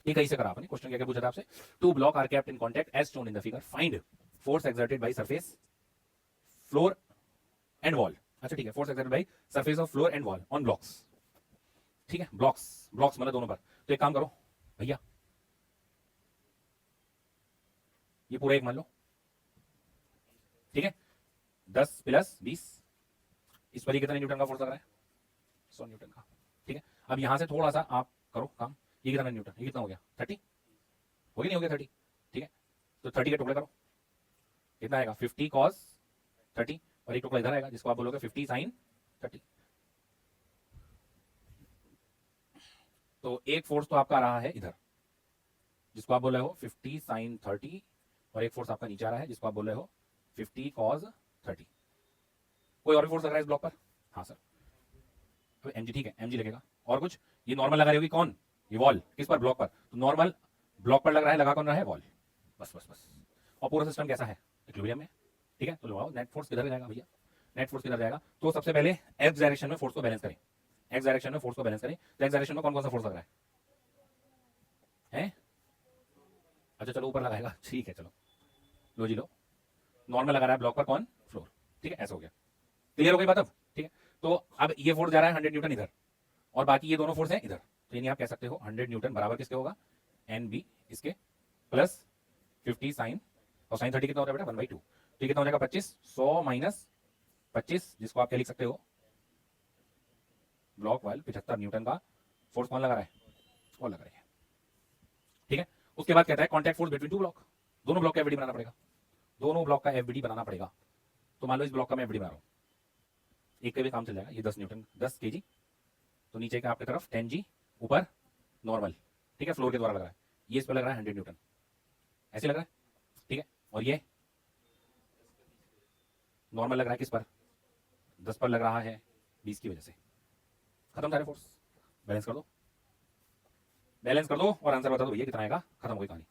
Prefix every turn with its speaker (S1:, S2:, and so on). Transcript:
S1: ठीक है, इसे करा आपने। क्वेश्चन क्या पूछा था आपसे, two block are kept in contact as shown in the figure, find force exerted by surface, floor and wall. अच्छा ठीक है, force exerted by surface of floor and wall on blocks. ठीक है, ब्लॉक्स ब्लॉक्स मतलब दोनों पर। तो एक काम करो भैया, ये पूरा एक मान लो, ठीक है, 10 प्लस 20, इस पर ही कितने न्यूटन का फोर्स लग रहा है, 100 न्यूटन का। ठीक है, अब यहां से थोड़ा सा आप करो काम, ये कितना न्यूटन, ये कितना हो गया 30, हो गया नहीं हो गया 30। ठीक है, तो 30 के टुकड़े करो, कितना आएगा 50 cos 30, और एक टुकड़ा इधर आएगा जिसको आप बोलोगे 50 sin 30। तो एक फोर्स तो आपका आ रहा है इधर जिसको आप बोल रहे हो 50 sin 30, और एक फोर्स आपका नीचे आ रहा है जिसको आप बोल रहे हो 50 cos 30। कोई और भी फोर्स लग रहा है इस ब्लॉक पर? हाँ सर, तो mg, ठीक है mg लगेगा। और कुछ? ये नॉर्मल लगा रही होगी कौन, ये वॉल, किस पर, ब्लॉक पर। तो नॉर्मल ब्लॉक पर लग रहा है, लगा कौन रहा है, वॉल। बस बस बस। और पूरा सिस्टम कैसा है, इक्विलिब्रियम में। ठीक है, तो लगाओ नेट फोर्स किधर जाएगा भैया, नेट फोर्स किधर जाएगा। तो सबसे पहले एक्स डायरेक्शन में फोर्स को बैलेंस करें, एक्स डायरेक्शन में फोर्स को बैलेंस करें। तो एक्स डायरेक्शन में कौन कौन सा फोर्स लग रहा है? अच्छा चलो ऊपर लगाएगा, ठीक है चलो, लो जी लो, नॉर्मल लगा रहा है ब्लॉक पर कौन, फ्लोर। ठीक है, ऐसा हो गया, क्लियर हो गई बात अब। ठीक है, तो अब ये फोर्स जा रहा है 100 न्यूटन इधर, और बाकी ये दोनों फोर्स हैं इधर। तो यानी आप कह सकते हो 100 न्यूटन बराबर किसके होगा, एन बी इसके, प्लस 50 साइन, और साइन 30 कितना हो रहा है बेटा 1/2। तो कितना हो जाएगा 25, 100 माइनस 25, जिसको आप क्या लिख सकते हो, ब्लॉक वाइल 75 न्यूटन का फोर्स कौन लगा रहा है, वो लगा रही है। ठीक है, उसके बाद कहता है contact force between two block, दोनों ब्लॉक का एफबीडी बनाना पड़ेगा, दोनों ब्लॉक का एफबीडी बनाना पड़ेगा। तो मान लो इस ब्लॉक का मैं एफबीडी बना रहा हूं, एक का भी काम चल जाएगा, ये 10 न्यूटन 10 केजी, तो नीचे का आपकी तरफ 10 जी, ऊपर नॉर्मल, ठीक है, फ्लोर के द्वारा लग रहा है, ये इस पर लग रहा है 100 न्यूटन, ऐसे लग रहा है। ठीक है, और ये नॉर्मल लग रहा है किस पर, 10 पर लग रहा है 20 की वजह से। खत्म सारे फोर्स, बैलेंस कर दो, बैलेंस कर दो और आंसर बता दो भैया कितना आएगा, खत्म हो गई कहानी।